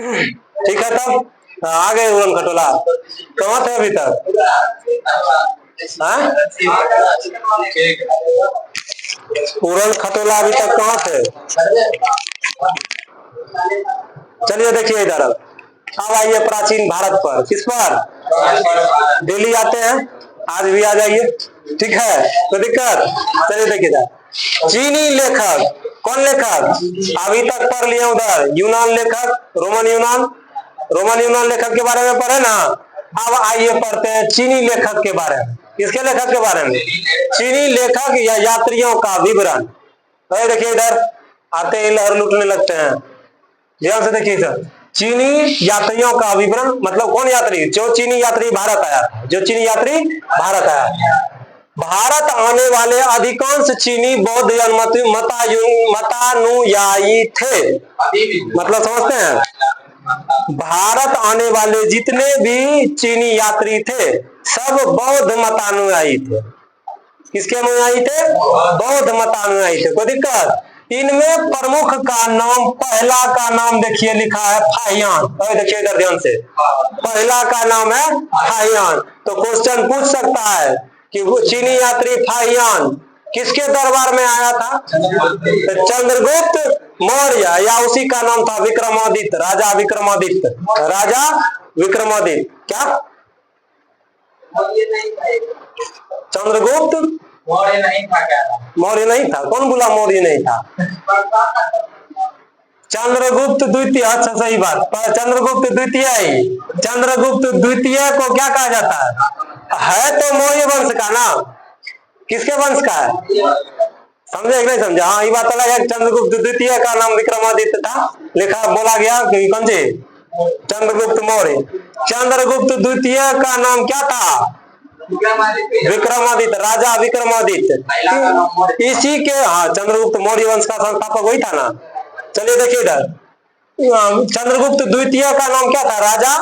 ठीक है, तब आ गए उड़न खटोला। कहाँ थे अभी तक? उड़न खटोला अभी तक कहाँ थे? चलिए देखिए इधर, अब आइए प्राचीन भारत पर। किस पर? डेली आते हैं, आज भी आ जाइए, ठीक है, कोई दिक्कत? चलिए देखिए इधर, चीनी लेखक, कौन लेखक? अभी तक पढ़ लिए उधर, यूनान लेखक, रोमन यूनान लेखक के बारे में पढ़े ना। अब आइए पढ़ते हैं चीनी लेखक के बारे में। किसके लेखक के बारे में? चीनी लेखक या यात्रियों का विवरण। देखिए इधर आते ही लहर लूटने लगते हैं, ध्यान से देखिए सर। चीनी यात्रियों का विवरण मतलब कौन यात्री? जो चीनी यात्री भारत आया था, जो चीनी यात्री भारत आया। भारत आने वाले अधिकांश चीनी बौद्ध मतानुयायी थे। मतलब समझते हैं? भारत आने वाले जितने भी चीनी यात्री थे सब बौद्ध मतानुयायी थे। किसके अनुयायी थे? बौद्ध मतानुयायी थे। कोई दिक्कत? इनमें प्रमुख का नाम, पहला का नाम देखिए लिखा है फाहियान। देखिए इधर ध्यान से, पहला का नाम है फाहियान। तो क्वेश्चन पूछ सकता है कि वो चीनी यात्री फाहियान किसके दरबार में आया था? चंद्रगुप्त मौर्य, या उसी का नाम था विक्रमादित्य, राजा विक्रमादित्य, राजा विक्रमादित्य। क्या चंद्रगुप्त मौर्य नहीं था? क्या मौर्य नहीं था? कौन बोला मौर्य नहीं था? चंद्रगुप्त द्वितीय। अच्छा सही बात, चंद्रगुप्त द्वितीय ही। चंद्रगुप्त द्वितीय को क्या कहा जाता है तो मौर्य वंश का ना। किसके वंश का है? समझे कि नहीं समझे? हाँ, ये बात अलग है। चंद्रगुप्त द्वितीय का नाम विक्रमादित्य था, लिखा बोला गया कि कौन से? चंद्रगुप्त मौर्य। चंद्रगुप्त द्वितीय का नाम क्या था? विक्रमादित्य, राजा विक्रमादित्य। इसी के, हाँ, चंद्रगुप्त मौर्य वंश का संस्थापक वही था ना। चलिए देखिए इधर, चंद्रगुप्त द्वितीय का नाम क्या था? राजा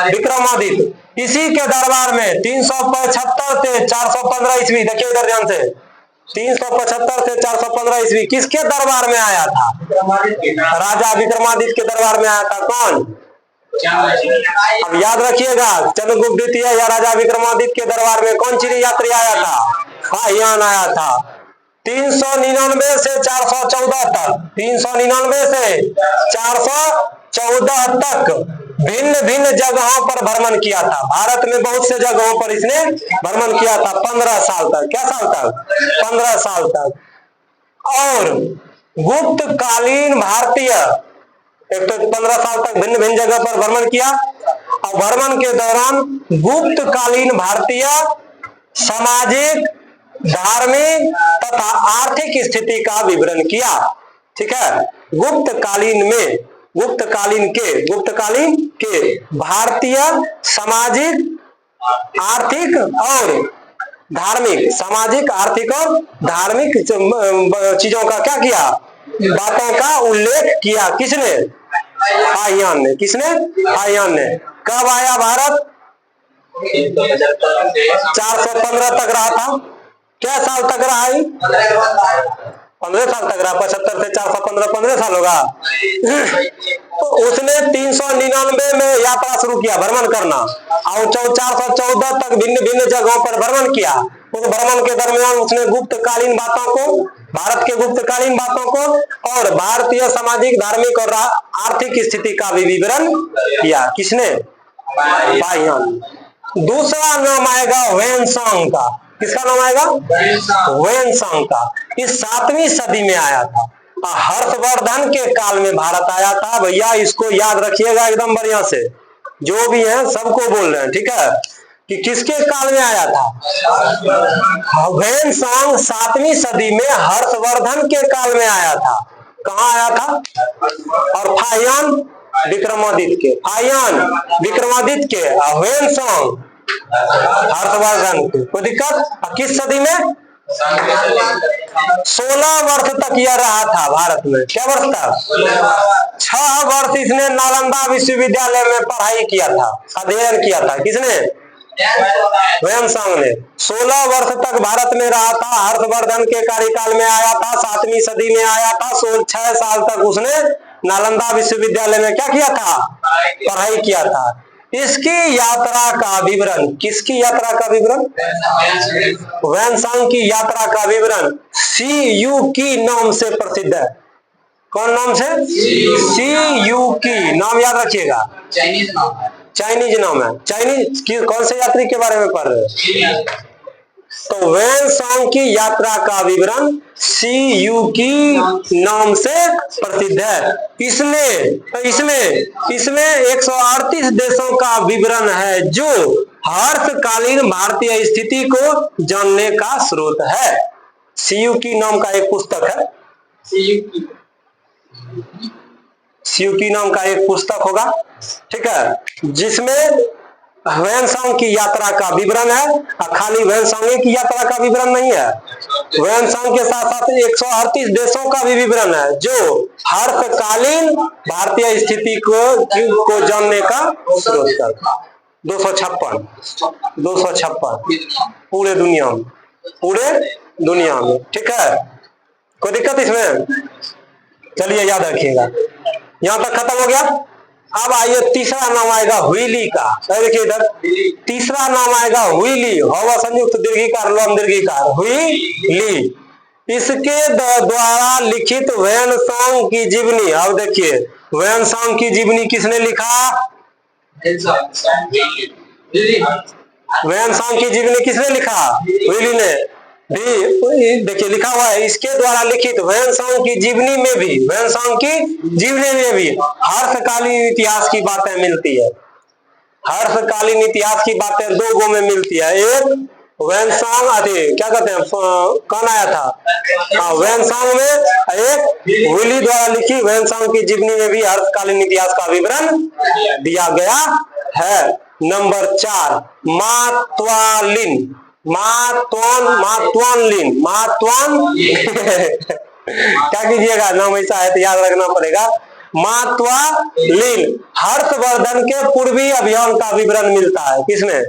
विक्रमादित्य। इसी के दरबार में 375 से 415 ईस्वी, देखिए इधर ध्यान से, 375 से 415 ईस्वी किसके दरबार में आया था? राजा विक्रमादित्य के दरबार में आया था। कौन? अब याद रखिएगा, चंद्रगुप्त द्वितीय या राजा विक्रमादित्य के दरबार में कौन चीनी यात्री आया था? फाहियान आया था। 399 से 414 तक, 399 से 414 तक भिन्न भिन्न जगहों पर भ्रमण किया था। भारत में बहुत से जगहों पर इसने भ्रमण किया था 15 साल तक। क्या साल तक? 15 साल तक। और गुप्त कालीन भारतीय, एक तो 15 साल तक भिन्न भिन्न जगह पर भ्रमण किया, और भ्रमण के दौरान गुप्त कालीन भारतीय सामाजिक, धार्मिक तथा आर्थिक स्थिति का विवरण किया। ठीक है, गुप्त कालीन के भारतीय सामाजिक, आर्थिक और धार्मिक, सामाजिक, आर्थिक और धार्मिक चीजों का क्या किया? बातों का उल्लेख किया। किसने? फाहियान ने। किसने? फाहियान ने। कब आया भारत? 415 तक रहा था। क्या साल तक रहा है? 15 साल तक रहा। 75 से 415 15 साल होगा। उसने 399 में यात्रा शुरू किया, भ्रमण करना, और 414 तक भिन्न भिन्न जगहों पर भ्रमण किया। उस भ्रमण के दरमियान उसने गुप्तकालीन बातों को, भारत के गुप्तकालीन बातों को और भारतीय सामाजिक, धार्मिक और आर्थिक स्थिति का भी विवरण किया। किसने? फाहियान। दूसरा नाम आएगा वेनसांग का। किसका नाम आएगा? वेनसांग का। इस 7वीं सदी में आया था। हर्षवर्धन के काल में भारत आया था। भैया इसको याद रखिएगा एकदम बढ़िया से, जो भी है सबको बोल रहे हैं, ठीक है, कि किसके काल में आया था? वेनसांग 7वीं सदी में हर्षवर्धन के काल में आया था। कहाँ आया था? और फाहियान विक्रमादित्य के, फाहियान विक्रमादित्य के, वेनसांग हर्षवर्धन के। कोई दिक्कत? किस सदी में? 16 वर्ष तक यह रहा था भारत में। क्या वर्ष तक? 6 वर्ष इसने नालंदा विश्वविद्यालय में पढ़ाई किया था, अध्ययन किया था। किसने? वेनसांग ने। 16 वर्ष तक भारत में रहा था। हर्षवर्धन के कार्यकाल में आया था, 7वीं सदी में आया था। 6 साल तक उसने नालंदा विश्वविद्यालय में क्या किया था? पढ़ाई किया था। इसकी यात्रा का विवरण, किसकी यात्रा का विवरण? वैनसांग की यात्रा का विवरण CU की नाम से प्रसिद्ध है। कौन नाम से? CU की नाम याद रखिएगा, चाइनीज नाम है, चाइनीज नाम है। चाइनीज कौन से यात्री के बारे में पढ़ रहे हैं? तो वैनसांग की यात्रा का विवरण CU की नाम से प्रसिद्ध है। इसमें 138 देशों का विवरण है, जो हर्षकालीन भारतीय स्थिति को जानने का स्रोत है। CU की नाम का एक पुस्तक है, CU की नाम का एक पुस्तक होगा, ठीक है, जिसमें वैनसांग की यात्रा का विवरण है। और खाली वैनसांग की यात्रा का विवरण नहीं है, वैनसांग के साथ साथ 138 देशों का भी विवरण है, जो हर्षकालीन भारतीय स्थिति को जानने का स्रोत है। 256 पूरे दुनिया में, ठीक है। कोई दिक्कत इसमें? चलिए याद रखिएगा, यहां तक खत्म हो गया। अब आइए तीसरा नाम आएगा हुईली का। देखिए इधर तीसरा नाम आएगा हुईली, हवा संयुक्त दीर्घिकार लम दीर्घिकार, हुईली। इसके द्वारा लिखित वैनसांग की जीवनी। अब देखिए वैनसांग की जीवनी किसने लिखा? वैनसांग की जीवनी किसने लिखा? हुईली ने। देखिए लिखा हुआ है, इसके द्वारा लिखित वैनसांग की जीवनी में भी हर्षकालीन इतिहास की बातें मिलती है। हर्षकालीन इतिहास की बातें दो गो में मिलती है। एक वैनसांग क्या कहते हैं, कौन आया था वैनसांग में, एक हुईली द्वारा लिखी वैनसांग की जीवनी में भी हर्षकालीन इतिहास का विवरण दिया गया है। नंबर 4 मातवालिन क्या कीजिएगा, नाम ऐसा है तो याद रखना पड़ेगा। मातवालिन हर्षवर्धन के पूर्वी अभियान का विवरण मिलता है। किसमें?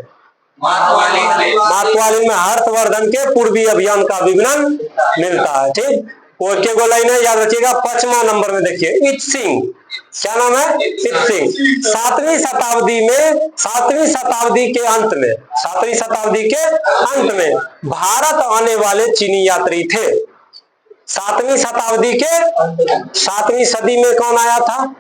मातवालिन में हर्षवर्धन के पूर्वी अभियान का विवरण मिलता है, ठीक। वो के गो लाइन है, याद रखिएगा। 5वां नंबर में देखिए इत सिंह, क्या नाम है? इत सिंह। 7वीं शताब्दी के अंत में भारत आने वाले चीनी यात्री थे। 7वीं सदी में कौन आया था?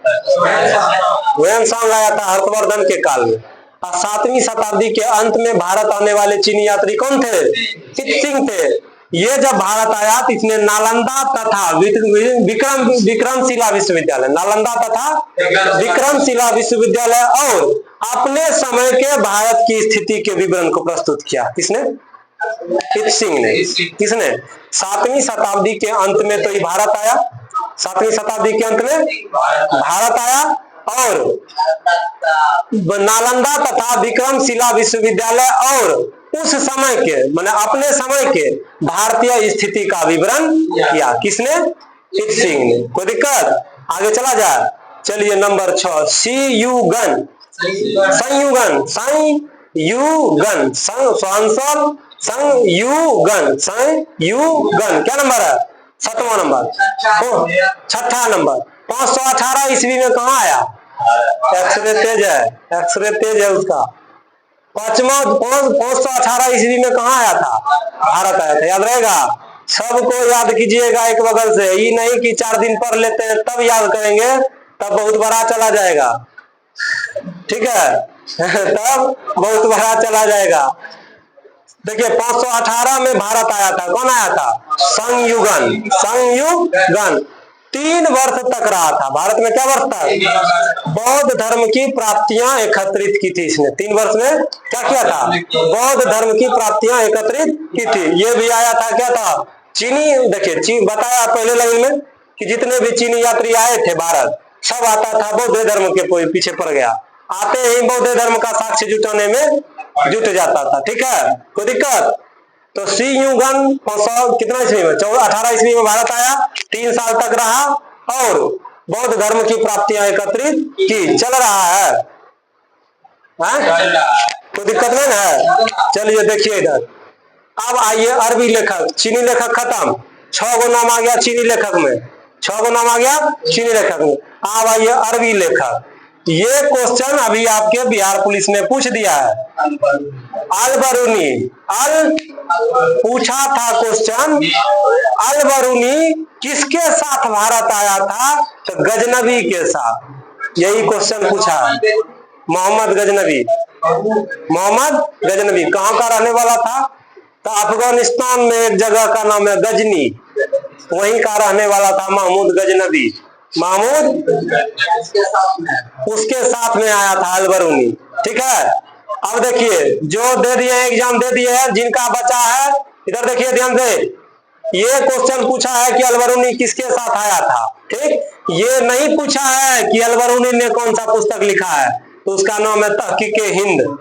वैनसांग आया था हर्षवर्धन के काल में। और 7वीं शताब्दी के अंत में भारत आने वाले चीनी यात्री कौन थे? इत सिंह थे। ये जब भारत आया तो इसने नालंदा तथा विक्रमशिला विश्वविद्यालय, नालंदा तथा विक्रमशिला विश्वविद्यालय और अपने समय के भारत की स्थिति के विवरण को प्रस्तुत किया। किसने? इत सिंह ने। किसने? 7वीं शताब्दी के अंत में तो ये भारत आया, 7वीं शताब्दी के अंत में भारत आया और नालंदा तथा विक्रमशिला विश्वविद्यालय और उस समय के माने अपने समय के भारतीय स्थिति का विवरण किया। किसने? इत सिंह ने। कोई दिक्कत? आगे चला जाए। चलिए नंबर 6 संयुगन, क्या नंबर है? 7वां नंबर, 6ठा नंबर। 518 ईस्वी में कहाँ आया? एक्सरे तेज है उसका। 518 ईस्वी में कहाँ आया था? भारत आया था। याद रहेगा, सबको याद कीजिएगा एक बगल से, ये नहीं कि 4 दिन पढ़ लेते हैं तब याद करेंगे, तब बहुत बड़ा चला जाएगा, ठीक है। तब बहुत बड़ा चला जाएगा। देखिए 518 में भारत आया था। कौन आया था? संयुगन 3 वर्ष तक रहा था। भारत में क्या वर्ष था? बौद्ध धर्म की प्राप्तियां एकत्रित की थी इसने। 3 वर्ष में क्या किया था? बौद्ध धर्म की प्राप्तियां एकत्रित की थी। ये भी आया था, क्या था? चीनी। देखिए बताया पहले लाइन में कि जितने भी चीनी यात्री आए थे भारत, सब आता था बौद्ध धर्म के पीछे पड़ गया, आते ही बौद्ध धर्म का साक्ष्य जुटाने में जुट जाता था, ठीक है। कोई दिक्कत? तो संयुगन कितना ईस्वी में? 18 ईस्वी में भारत आया, 3 साल तक रहा और बौद्ध धर्म की प्राप्तियां एकत्रित की। चल रहा है, कोई दिक्कत नहीं है। चलिए देखिए इधर। अब आइए अरबी लेखक, चीनी लेखक खत्म। 6 गो नाम आ गया चीनी लेखक में, 6 गो नाम आ गया चीनी लेखक में। अब आइए अरबी लेखक। ये क्वेश्चन अभी आपके बिहार पुलिस ने पूछ दिया है। अलबरूनी पूछा था क्वेश्चन, अलबरूनी किसके साथ भारत आया था? तो गजनबी के साथ। यही क्वेश्चन पूछा है। मोहम्मद गजनबी कहाँ का रहने वाला था? तो अफगानिस्तान में एक जगह का नाम है गजनी, वहीं का रहने वाला था महमूद गजनबी। महमूद उसके साथ में आया था अलबरूनी। ठीक है, अब देखिए जो दे दिए एग्जाम दे दिए हैं, जिनका बचा है इधर देखिए ध्यान से। ये क्वेश्चन पूछा है कि अलबरूनी किसके साथ आया था। ठीक, ये नहीं पूछा है कि अलबरूनी ने कौन सा पुस्तक लिखा है, तो उसका नाम है तहकीके हिंद।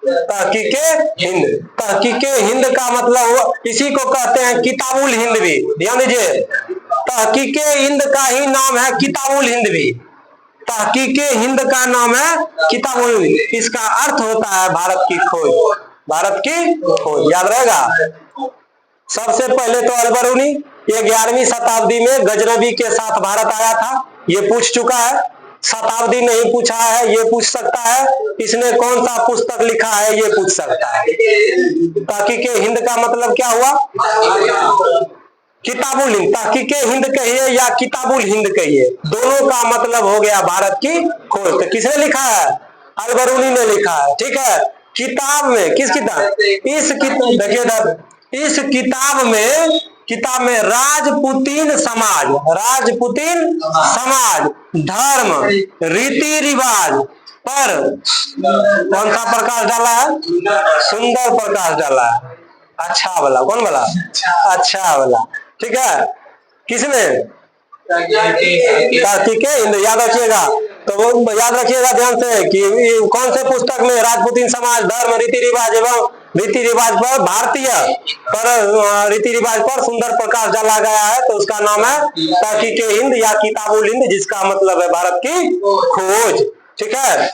तहकीके हिंद, तहकीके हिंद का मतलब इसी को कहते हैं किताबुल हिंद भी। ध्यान दीजिए, तहकीके हिंद का ही नाम है किताबुल हिंद भी। तहकीके हिंद का नाम है किताबुल हिंद। इसका अर्थ होता है भारत की खोज। भारत की खोज याद रहेगा। सबसे पहले तो अलबरूनी ये 11वीं शताब्दी में गजनबी के साथ भारत आया था, ये पूछ चुका है। शताब्दी नहीं पूछा है, ये पूछ सकता है। इसने कौन सा पुस्तक लिखा है, ये पूछ सकता है। तहकीके हिंद का मतलब क्या हुआ? किताबुल हिंद। तहकीके हिंद कहिए या किताबुल हिंद कहिए, दोनों का मतलब हो गया भारत की खोज। तो किसने लिखा है? अलबरूनी ने लिखा है। ठीक है, किताब में किस किताब? इस किताब देखिए, इस किताब में राजपूतीन समाज धर्म रीति रिवाज पर कौन सा प्रकाश डाला है? सुंदर प्रकाश डाला है। अच्छा वाला, कौन वाला? अच्छा वाला। ठीक है, किसने? तहकीके हिंद। याद रखिएगा, तो वो याद रखिएगा ध्यान से कि कौन से पुस्तक में राजपूतीन समाज धर्म रीति रिवाज एवं रीति रिवाज पर भारतीय पर रीति रिवाज पर सुंदर प्रकाश डाला गया है, तो उसका नाम है तहकीके हिंद या किताबुल हिंद, जिसका मतलब है भारत की खोज। ठीक है,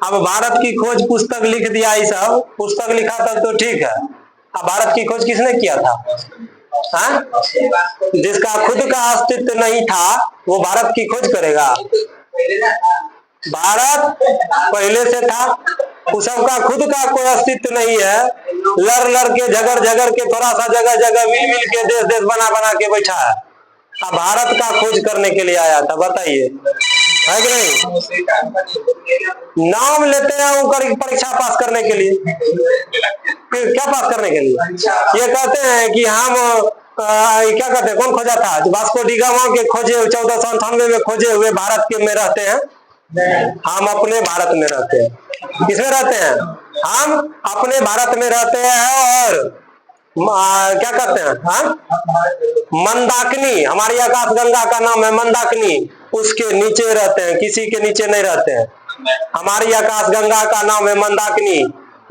अब भारत की खोज पुस्तक लिख दिया, ये सब पुस्तक लिखा तब तो ठीक है। अब भारत की खोज किसने किया था? हाँ? जिसका खुद का अस्तित्व नहीं था वो भारत की खोज करेगा? भारत पहले से था, उस सबका खुद का कोई अस्तित्व नहीं है। लड़ के झगड़ के थोड़ा सा जगह मिल के देश बना के बैठा है। अब भारत का खोज करने के लिए आया था, बताइए है कि नहीं? नाम लेते हैं ऊपर परीक्षा पास करने के लिए, क्या पास करने के लिए? ये कहते हैं कि हम क्या कहते हैं, कौन खोजा था? वास्को डी गामा के खोजे 1498 में खोजे हुए भारत के में रहते हैं। हम अपने भारत में रहते हैं। किसमें रहते हैं? हम अपने भारत में रहते हैं। और क्या कहते हैं? हाँ, मंदाकिनी, हमारी आकाश गंगा का नाम है मंदाकिनी, उसके नीचे रहते हैं, किसी के नीचे नहीं रहते हैं। हमारी आकाश गंगा का नाम है मंदाकिनी।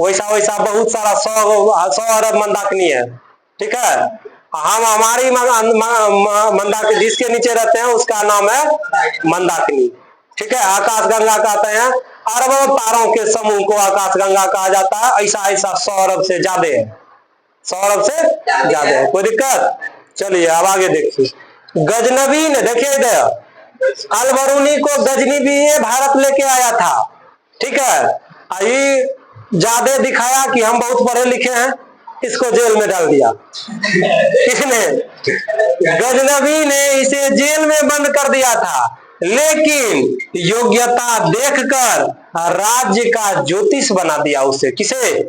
वैसा बहुत सारा 100 अरब मंदाकिनी है। ठीक है, हम हमारी मंदाकिनी जिसके नीचे रहते हैं उसका नाम है मंदाकिनी। ठीक है, आकाश गंगा कहते हैं। अरबों तारों के समूह को आकाश गंगा कहा जाता है। ऐसा 100 अरब से ज्यादा है, 100 अरब से ज्यादा है। कोई दिक्कत? चलिए अब आगे देखिए। गजनबी ने, देखिए इधर, अलबरूनी को गजनबी भारत लेके आया था। ठीक है, ये ज्यादा दिखाया कि हम बहुत पढ़े लिखे हैं, इसको जेल में डाल दिया। किसने? गजनबी ने इसे जेल में बंद कर दिया था, लेकिन योग्यता देखकर राज्य का ज्योतिष बना दिया उसे। किसे?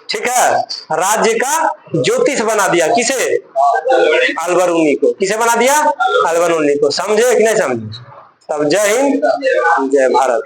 ठीक है, राज्य का ज्योतिष बना दिया। किसे? अलबरूनी को। किसे बना दिया? अलबरूनी को। समझे कि नहीं समझे? तब जय हिंद, जय भारत।